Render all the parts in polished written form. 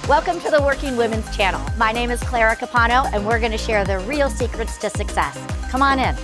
Welcome to the Working Women's Channel. My name is Clara Capano, and we're going to share the real secrets to success. Come on in.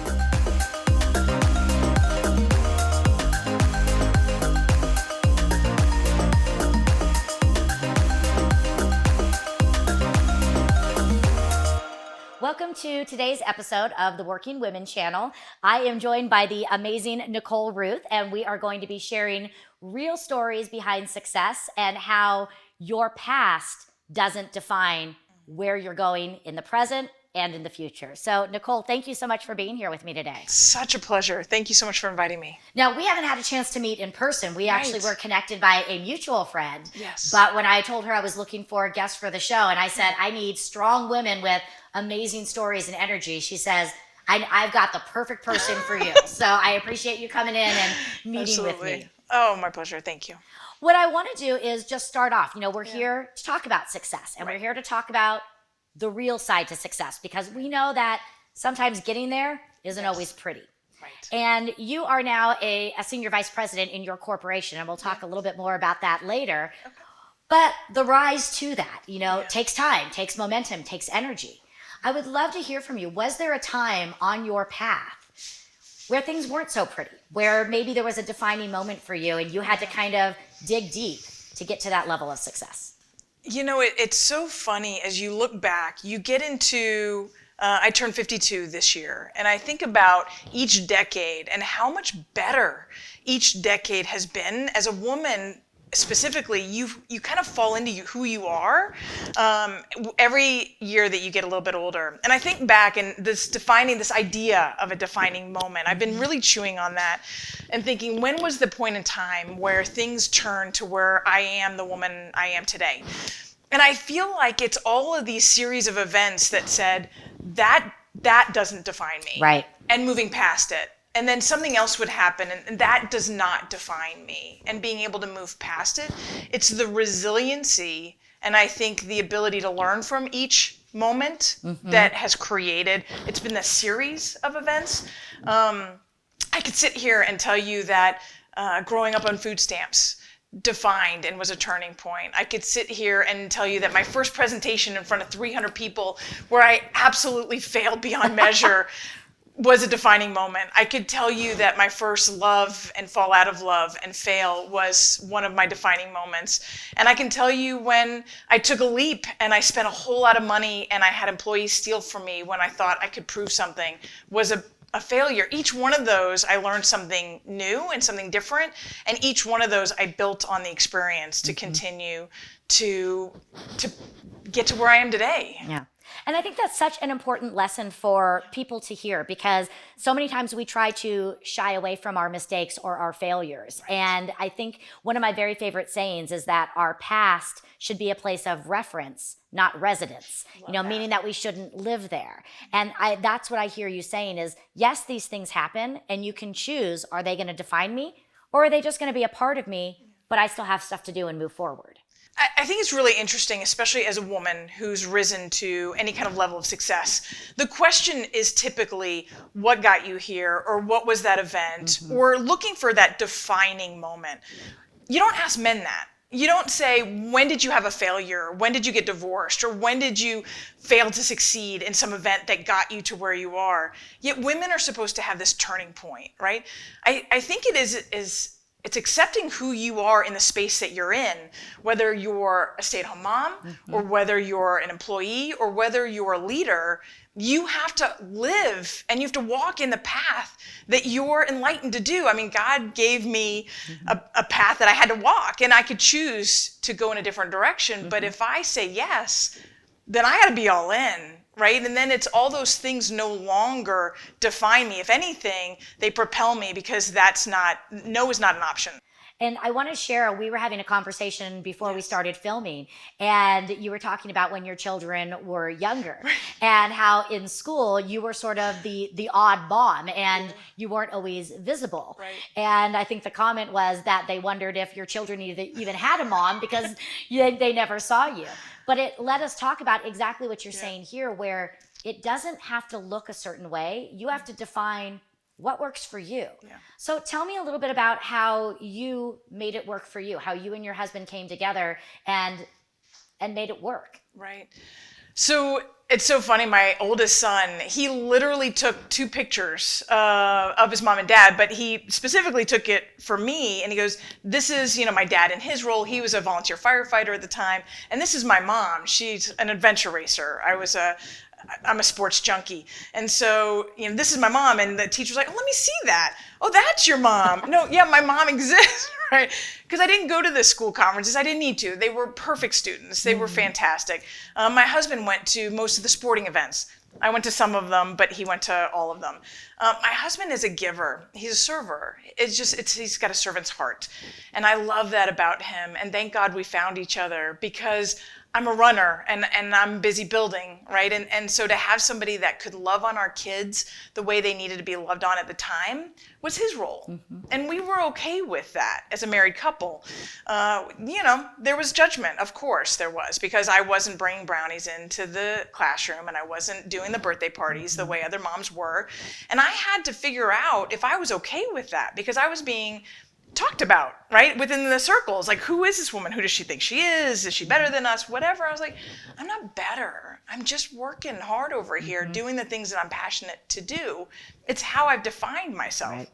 Welcome to today's episode of the Working Women Channel. I am joined by the amazing Nicole Rueth, and we are going to be sharing real stories behind success and how your past doesn't define where you're going in the present and in the future. So, Nicole, thank you so much for being here with me today. Such a pleasure. Thank you so much for inviting me. Now, we haven't had a chance to meet in person. We actually were connected by a mutual friend. Yes. But when I told her I was looking for a guest for the show, and I said, I need strong women with amazing stories and energy, she says, I've got the perfect person for you. So I appreciate you coming in and meeting with me. Oh, my pleasure. Thank you. What I want to do is just start off. We're here to talk about success, and we're here to talk about the real side to success, because we know that sometimes getting there isn't always pretty. Right. And you are now a senior vice president in your corporation, and we'll talk a little bit more about that later. Okay. But the rise to that, takes time, takes momentum, takes energy. I would love to hear from you. Was there a time on your path where things weren't so pretty, where maybe there was a defining moment for you and you had to kind of dig deep to get to that level of success? It's so funny as you look back, you get into, I turned 52 this year, and I think about each decade and how much better each decade has been. As a woman, specifically, you kind of fall into who you are every year that you get a little bit older. And I think back and this idea of a defining moment, I've been really chewing on that and thinking, when was the point in time where things turned to where I am the woman I am today? And I feel like it's all of these series of events that said that doesn't define me. Right. And moving past it. And then something else would happen, and that does not define me. And being able to move past it, it's the resiliency, and I think the ability to learn from each moment that has created. It's been a series of events. I could sit here and tell you that growing up on food stamps defined and was a turning point. I could sit here and tell you that my first presentation in front of 300 people, where I absolutely failed beyond measure, was a defining moment. I could tell you that my first love and fall out of love and fail was one of my defining moments. And I can tell you when I took a leap and I spent a whole lot of money and I had employees steal from me when I thought I could prove something was a failure. Each one of those, I learned something new and something different. And each one of those, I built on the experience to continue to get to where I am today. Yeah. And I think that's such an important lesson for people to hear, because so many times we try to shy away from our mistakes or our failures. Right. And I think one of my very favorite sayings is that our past should be a place of reference, not residence, meaning that we shouldn't live there. And that's what I hear you saying is, yes, these things happen and you can choose, are they going to define me or are they just going to be a part of me, but I still have stuff to do and move forward? I think it's really interesting, especially as a woman who's risen to any kind of level of success. The question is typically, what got you here, or what was that event, or looking for that defining moment. You don't ask men that. You don't say, when did you have a failure? When did you get divorced? Or when did you fail to succeed in some event that got you to where you are? Yet women are supposed to have this turning point, right? I think it is it's accepting who you are in the space that you're in, whether you're a stay-at-home mom or whether you're an employee or whether you're a leader. You have to live and you have to walk in the path that you're enlightened to do. I mean, God gave me a path that I had to walk, and I could choose to go in a different direction. But if I say yes, then I got to be all in. Right? And then it's all those things no longer define me. If anything, they propel me, because no is not an option. And I want to share, we were having a conversation before we started filming, and you were talking about when your children were younger and how in school you were sort of the odd mom and you weren't always visible. Right. And I think the comment was that they wondered if your children even had a mom because they never saw you. But it let us talk about exactly what you're saying here, where it doesn't have to look a certain way. You have to define what works for you. Yeah. So tell me a little bit about how you made it work for you, how you and your husband came together and and made it work. Right. So it's so funny. My oldest son, he literally took 2 pictures of his mom and dad, but he specifically took it for me. And he goes, this is, my dad in his role. He was a volunteer firefighter at the time. And this is my mom. She's an adventure racer. I'm a sports junkie. And so, this is my mom. And the teacher's like, oh, let me see that. Oh, that's your mom. No, yeah, my mom exists, right? Because I didn't go to the school conferences. I didn't need to. They were perfect students. They were fantastic. My husband went to most of the sporting events. I went to some of them, but he went to all of them. My husband is a giver. He's a server. He's got a servant's heart. And I love that about him. And thank God we found each other, because I'm a runner and I'm busy building, right? And so to have somebody that could love on our kids the way they needed to be loved on at the time was his role. Mm-hmm. And we were okay with that as a married couple. There was judgment, of course there was, because I wasn't bringing brownies into the classroom and I wasn't doing the birthday parties the way other moms were. And I had to figure out if I was okay with that, because I was being talked about, right? Within the circles, like, who is this woman? Who does she think she is? Is she better than us? Whatever. I was like, I'm not better. I'm just working hard over here, doing the things that I'm passionate to do. It's how I've defined myself. Right.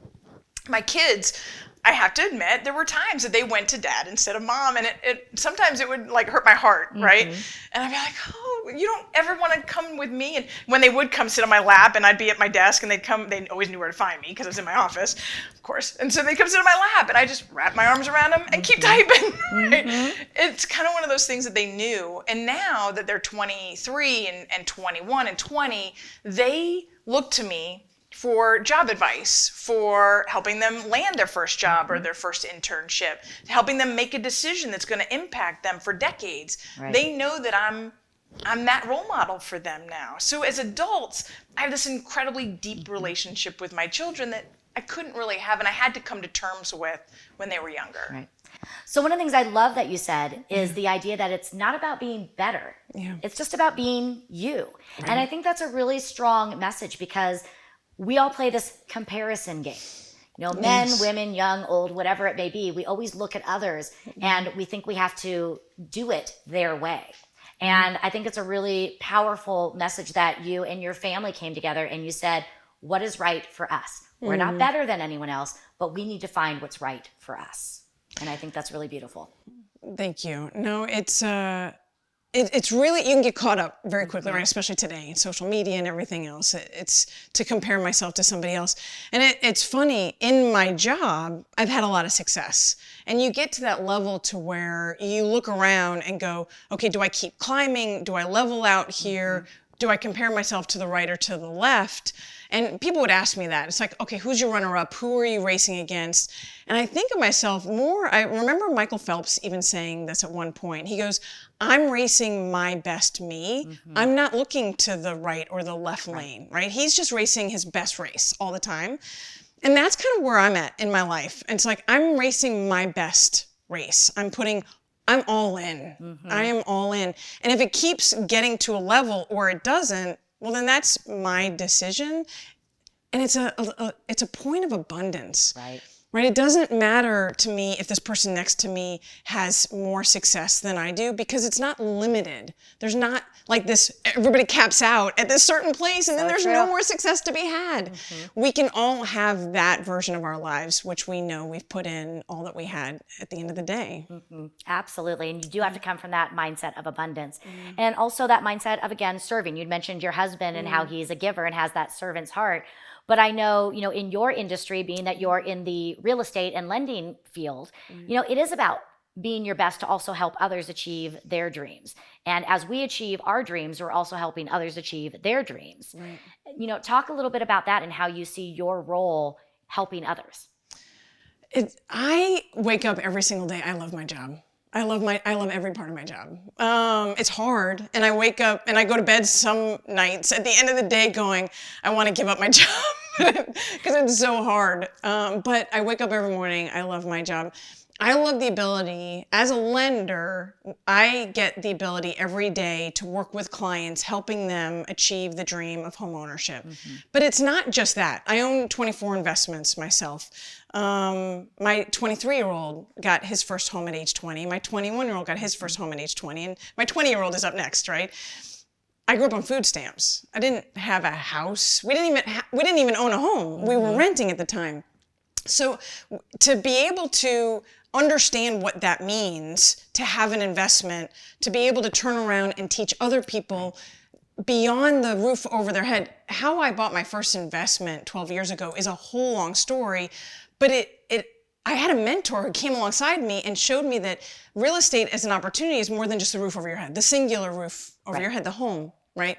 My kids, I have to admit, there were times that they went to dad instead of mom, and sometimes it would hurt my heart, right? And I'd be like, oh, you don't ever want to come with me? And when they would come sit on my lap, and I'd be at my desk, and they always knew where to find me because I was in my office, of course. And so they'd come sit on my lap, and I just wrap my arms around them and keep typing, right? It's kind of one of those things that they knew. And now that they're 23 and 21 and 20, they look to me for job advice, for helping them land their first job or their first internship, helping them make a decision that's going to impact them for decades. Right. They know that I'm that role model for them now. So as adults, I have this incredibly deep relationship with my children that I couldn't really have, and I had to come to terms with when they were younger. Right. So one of the things I love that you said is the idea that it's not about being better. Yeah. It's just about being you. Right. And I think that's a really strong message, because we all play this comparison game. Men, women, young, old, whatever it may be, we always look at others and we think we have to do it their way. And I think it's a really powerful message that you and your family came together and you said, what is right for us? We're not better than anyone else, but we need to find what's right for us. And I think that's really beautiful. Thank you. No, it's really, you can get caught up very quickly, right? Especially today, social media and everything else. It's to compare myself to somebody else. And it's funny, in my job, I've had a lot of success. And you get to that level to where you look around and go, okay, do I keep climbing? Do I level out here? Do I compare myself to the right or to the left? And people would ask me that. It's like, okay, who's your runner-up? Who are you racing against? And I think of myself more, I remember Michael Phelps even saying this at one point. He goes, I'm racing my best me. I'm not looking to the right or the left lane, right? He's just racing his best race all the time. And that's kind of where I'm at in my life. And it's like, I'm racing my best race. I'm all in. I am all in. And if it keeps getting to a level or it doesn't, well, then that's my decision. And it's a point of abundance. Right? It doesn't matter to me if this person next to me has more success than I do, because it's not limited. There's not like this, everybody caps out at this certain place and then there's no more success to be had. We can all have that version of our lives, which we know we've put in all that we had at the end of the day. Absolutely. And you do have to come from that mindset of abundance. And also that mindset of, again, serving. You'd mentioned your husband and how he's a giver and has that servant's heart. But I know, in your industry, being that you're in the real estate and lending field, it is about being your best to also help others achieve their dreams. And as we achieve our dreams, we're also helping others achieve their dreams. Talk a little bit about that and how you see your role helping others. I wake up every single day. I love my job. I love every part of my job. It's hard, and I wake up and I go to bed some nights at the end of the day going, I want to give up my job because it's so hard. But I wake up every morning. I love my job. I love the ability, as a lender, I get the ability every day to work with clients, helping them achieve the dream of home ownership. But it's not just that. I own 24 investments myself. My 23-year-old got his first home at age 20. My 21-year-old got his first home at age 20. And my 20-year-old is up next, right? I grew up on food stamps. I didn't have a house. We didn't even own a home. We were renting at the time. So to be able to understand what that means, to have an investment, to be able to turn around and teach other people beyond the roof over their head. How I bought my first investment 12 years ago is a whole long story, but I had a mentor who came alongside me and showed me that real estate as an opportunity is more than just the roof over your head, the singular roof over your head, the home, right?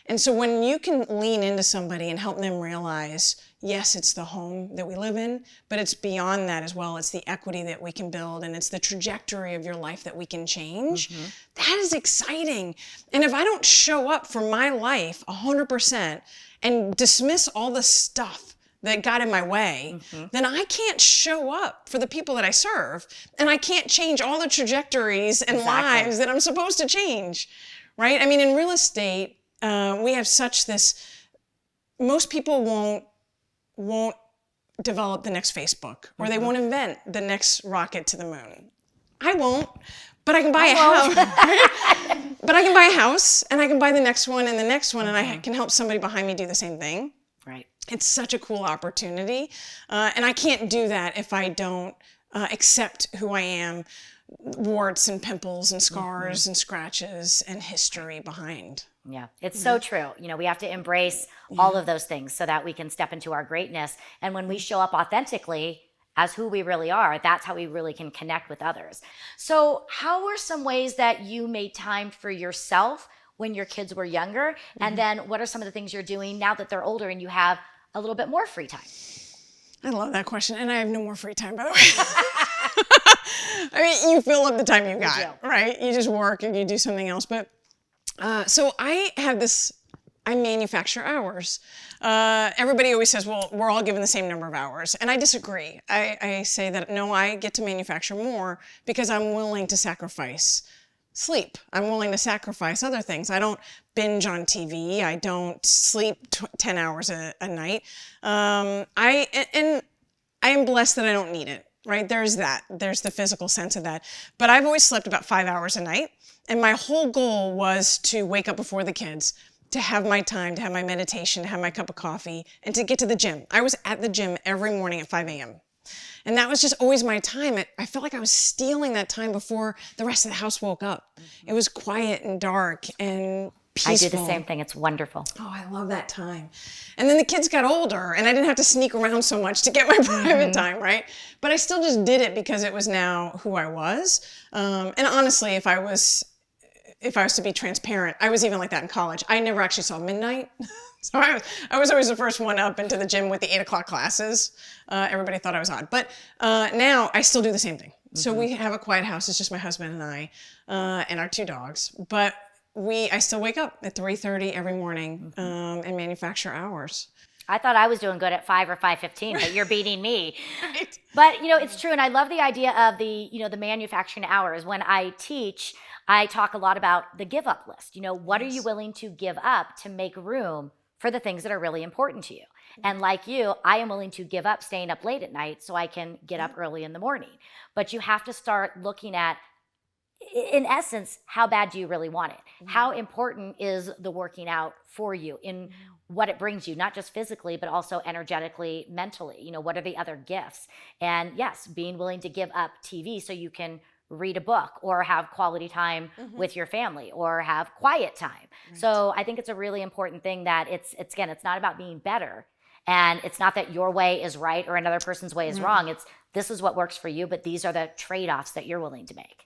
And so when you can lean into somebody and help them realize, yes, it's the home that we live in, but it's beyond that as well. It's the equity that we can build, and it's the trajectory of your life that we can change. That is exciting. And if I don't show up for my life 100% and dismiss all the stuff that got in my way, then I can't show up for the people that I serve, and I can't change all the trajectories and lives that I'm supposed to change, right? I mean, in real estate, we have such this, most people won't develop the next Facebook, or they won't invent the next rocket to the moon. I won't, but I can buy a house. Right? But I can buy a house, and I can buy the next one and the next one, and I can help somebody behind me do the same thing. Right. It's such a cool opportunity, and I can't do that if I don't accept who I am, warts and pimples and scars and scratches and history behind. Yeah, it's so true. You know, we have to embrace all of those things so that we can step into our greatness. And when we show up authentically as who we really are, that's how we really can connect with others. So how were some ways that you made time for yourself when your kids were younger? And then what are some of the things you're doing now that they're older and you have a little bit more free time? I love that question. And I have no more free time, by the way. I mean, you fill up the time you got, right? You just work and you do something else. But so I have this, I manufacture hours. Everybody always says, well, we're all given the same number of hours. And I disagree. I say that, no, I get to manufacture more because I'm willing to sacrifice sleep. I'm willing to sacrifice other things. I don't binge on TV. I don't sleep 10 hours a night. I am blessed that I don't need it, right? There's that. There's the physical sense of that. But I've always slept about 5 hours a night. And my whole goal was to wake up before the kids, to have my time, to have my meditation, to have my cup of coffee, and to get to the gym. I was at the gym every morning at 5 a.m. And that was just always my time. I felt like I was stealing that time before the rest of the house woke up. It was quiet and dark and peaceful. I do the same thing. It's wonderful. Oh, I love that time. And then the kids got older, and I didn't have to sneak around so much to get my private time, right? But I still just did it because it was now who I was. And honestly, if I was to be transparent, I was even like that in college. I never actually saw midnight. So I was always the first one up into the gym with the 8 o'clock classes. Everybody thought I was odd. But now I still do the same thing. So we have a quiet house. It's just my husband and I and our 2 dogs. But I still wake up at 3:30 every morning and manufacture hours. I thought I was doing good at 5 or 5:15, but you're beating me. Right. But, you know, it's true. And I love the idea of the manufacturing hours. When I teach, I talk a lot about the give up list. You know, what are you willing to give up to make room for the things that are really important to you? And like you, I am willing to give up staying up late at night so I can get up early in the morning. But you have to start looking at, in essence, how bad do you really want it? How important is the working out for you in what it brings you, not just physically, but also energetically, mentally? You know, what are the other gifts? And yes, being willing to give up TV so you can read a book or have quality time with your family or have quiet time. Right. So I think it's a really important thing that it's not about being better. And it's not that your way is right or another person's way is wrong. It's this is what works for you, but these are the trade-offs that you're willing to make.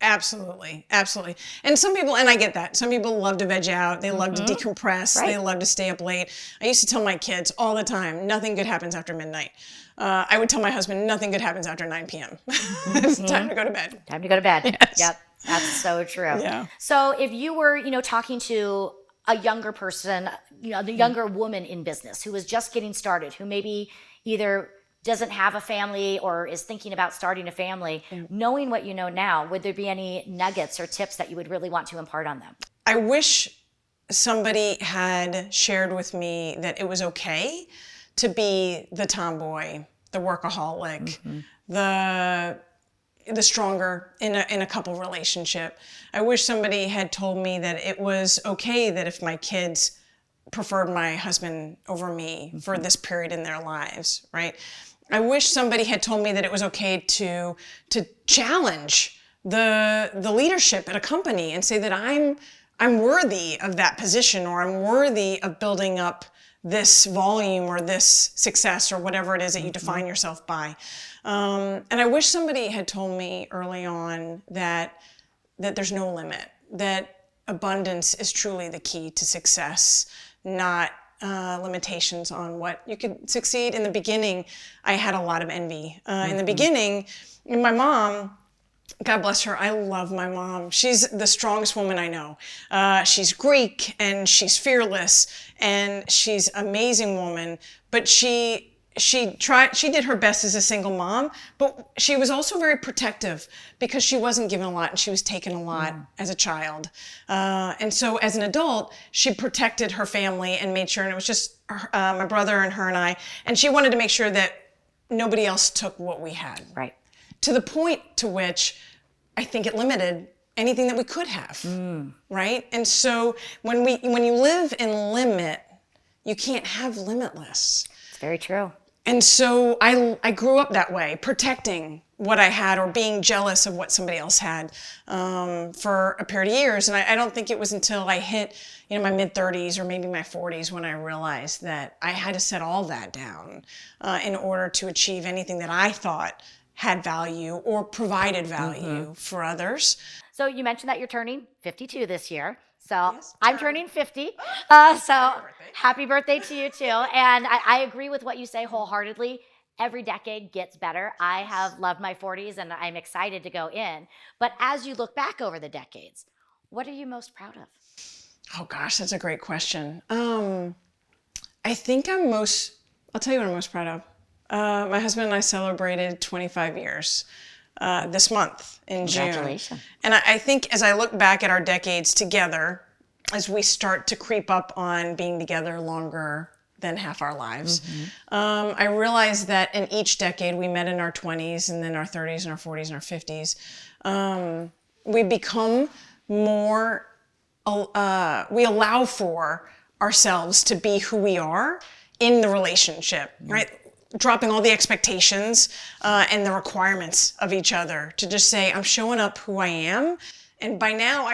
Absolutely. Absolutely. And some people, and I get that, some people love to veg out. They love to decompress. Right. They love to stay up late. I used to tell my kids all the time, nothing good happens after midnight. I would tell my husband, nothing good happens after 9 p.m. It's time to go to bed. Time to go to bed. Yes. Yep. That's so true. Yeah. So if you were, talking to a younger person, the younger woman in business who was just getting started, who maybe either doesn't have a family or is thinking about starting a family, knowing what you know now, would there be any nuggets or tips that you would really want to impart on them? I wish somebody had shared with me that it was okay to be the tomboy, the workaholic, the stronger in a couple relationship. I wish somebody had told me that it was okay that if my kids preferred my husband over me for this period in their lives, right? I wish somebody had told me that it was okay to challenge the leadership at a company and say that I'm worthy of that position, or I'm worthy of building up this volume or this success or whatever it is that you define yourself by. And I wish somebody had told me early on that there's no limit, that abundance is truly the key to success, not limitations on what you could succeed. In the beginning, I had a lot of envy. In the beginning, my mom, God bless her, I love my mom. She's the strongest woman I know. She's Greek and she's fearless and she's an amazing woman, but she did her best as a single mom, but she was also very protective because she wasn't given a lot and she was taken a lot as a child. And so as an adult, she protected her family and made sure, and it was just my brother and her and I, and she wanted to make sure that nobody else took what we had. Right. To the point to which I think it limited anything that we could have, right? And so when you live in limit, you can't have limitless. It's very true. And so I grew up that way, protecting what I had or being jealous of what somebody else had for a period of years. And I don't think it was until I hit my mid-30s or maybe my 40s when I realized that I had to set all that down in order to achieve anything that I thought had value or provided value for others. So you mentioned that you're turning 52 this year. So Yes, I'm turning 50. So happy birthday to you too. And I agree with what you say wholeheartedly. Every decade gets better. I have loved my 40s and I'm excited to go in. But as you look back over the decades, what are you most proud of? Oh gosh, that's a great question. I think I'll tell you what I'm most proud of. My husband and I celebrated 25 years this month in June. Congratulations. And I think as I look back at our decades together, as we start to creep up on being together longer than half our lives, I realize that in each decade, we met in our 20s and then our 30s and our 40s and our 50s. We become more, we allow for ourselves to be who we are in the relationship, right? Dropping all the expectations and the requirements of each other to just say, I'm showing up who I am. And by now,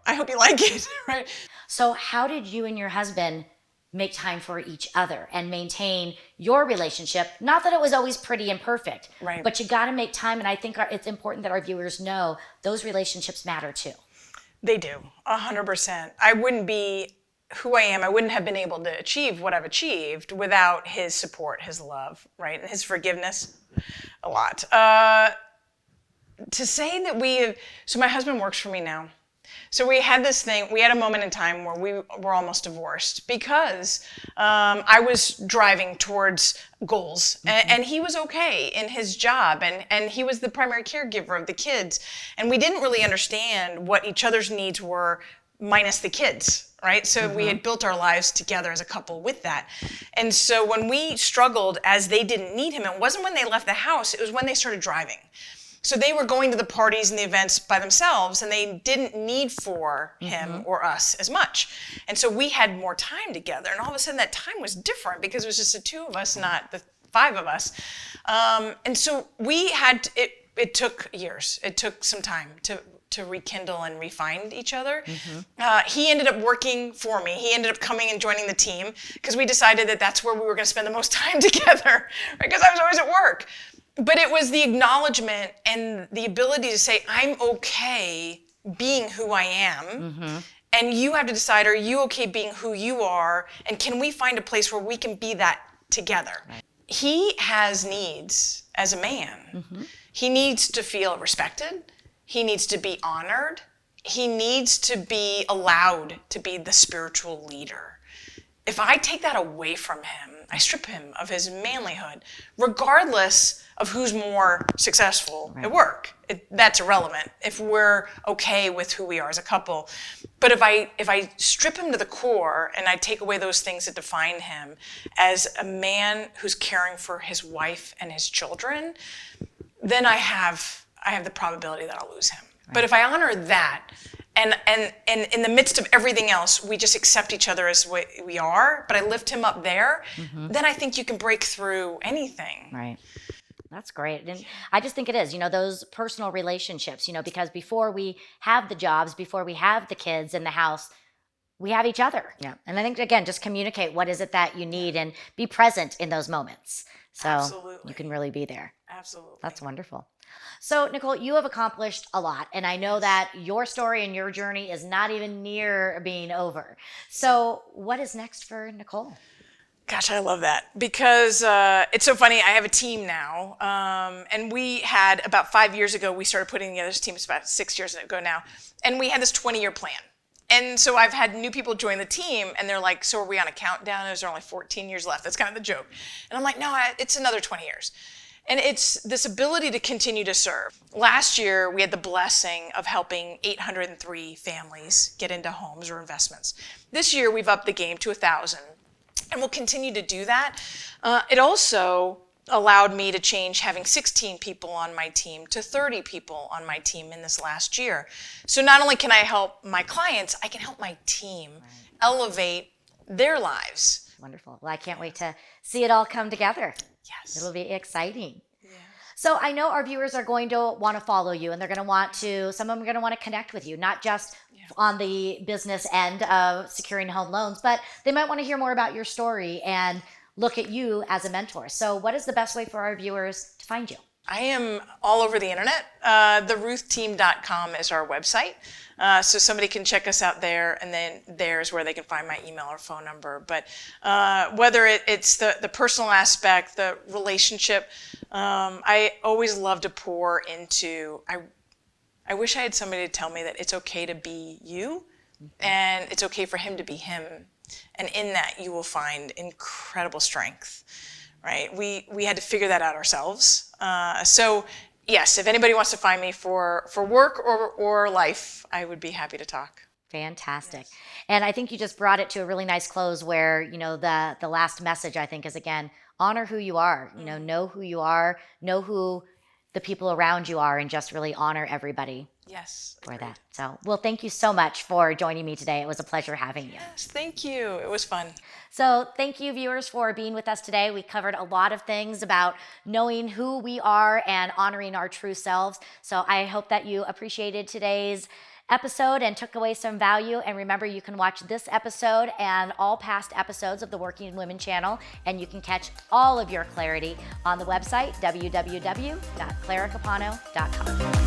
I hope you like it, right? So how did you and your husband make time for each other and maintain your relationship? Not that it was always pretty and perfect, Right. but you got to make time. And I think it's important that our viewers know those relationships matter too. They do, 100%. I wouldn't be who I am. I wouldn't have been able to achieve what I've achieved without his support, his love, right? And his forgiveness, a lot. To say that so my husband works for me now. So we had a moment in time where we were almost divorced because I was driving towards goals and he was okay in his job and he was the primary caregiver of the kids. And we didn't really understand what each other's needs were minus the kids, right? So we had built our lives together as a couple with that. And so when we struggled as they didn't need him, it wasn't when they left the house, it was when they started driving. So they were going to the parties and the events by themselves and they didn't need for him or us as much. And so we had more time together and all of a sudden that time was different because it was just the two of us, not the five of us. And so we had, it took years. It took some time to rekindle and refine each other. He ended up working for me. He ended up coming and joining the team because we decided that that's where we were going to spend the most time together, right? Because I was always at work. But it was the acknowledgement and the ability to say, I'm okay being who I am. And you have to decide, are you okay being who you are? And can we find a place where we can be that together? Right. He has needs as a man. He needs to feel respected. He needs to be honored. He needs to be allowed to be the spiritual leader. If I take that away from him, I strip him of his manlyhood, regardless of who's more successful at work. That's irrelevant if we're okay with who we are as a couple. But if I strip him to the core and I take away those things that define him as a man who's caring for his wife and his children, then I have the probability that I'll lose him. Right. But if I honor that, and in the midst of everything else, we just accept each other as we are, but I lift him up there, then I think you can break through anything. Right. That's great. And I just think it is, those personal relationships, because before we have the jobs, before we have the kids in the house, we have each other. Yeah. And I think, again, just communicate what is it that you need and be present in those moments. So Absolutely. You can really be there. Absolutely. That's wonderful. So, Nicole, you have accomplished a lot, and I know that your story and your journey is not even near being over. So what is next for Nicole? Gosh, I love that because it's so funny. I have a team now, and we had about 5 years ago, we started putting together this team. It's about 6 years ago now, and we had this 20-year plan. And so I've had new people join the team, and they're like, so are we on a countdown? Is there only 14 years left? That's kind of the joke. And I'm like, no, it's another 20 years. And it's this ability to continue to serve. Last year, we had the blessing of helping 803 families get into homes or investments. This year, we've upped the game to 1,000. And we'll continue to do that. It also allowed me to change having 16 people on my team to 30 people on my team in this last year. So not only can I help my clients, I can help my team elevate their lives. Wonderful. Well, I can't wait to see it all come together. Yes. It'll be exciting. Yeah. So I know our viewers are going to want to follow you, and they're going to want to, some of them are going to want to connect with you, not just on the business end of securing home loans, but they might want to hear more about your story and look at you as a mentor. So what is the best way for our viewers to find you? I am all over the internet. TheRuethTeam.com is our website. So somebody can check us out there, and then there's where they can find my email or phone number. But whether it's the personal aspect, the relationship, I always love to pour into, I wish I had somebody to tell me that it's okay to be you, and it's okay for him to be him. And in that, you will find incredible strength, right? We had to figure that out ourselves. So yes, if anybody wants to find me for work or life, I would be happy to talk. Fantastic. Yes. And I think you just brought it to a really nice close where, the last message, I think, is, again, honor who you are, know who you are, know who the people around you are, and just really honor everybody. Yes. For that. So, well, thank you so much for joining me today. It was a pleasure having you. Yes, thank you. It was fun. So thank you, viewers, for being with us today. We covered a lot of things about knowing who we are and honoring our true selves. So I hope that you appreciated today's episode and took away some value. And remember, you can watch this episode and all past episodes of the Working Women channel, and you can catch all of your clarity on the website, www.claracapano.com.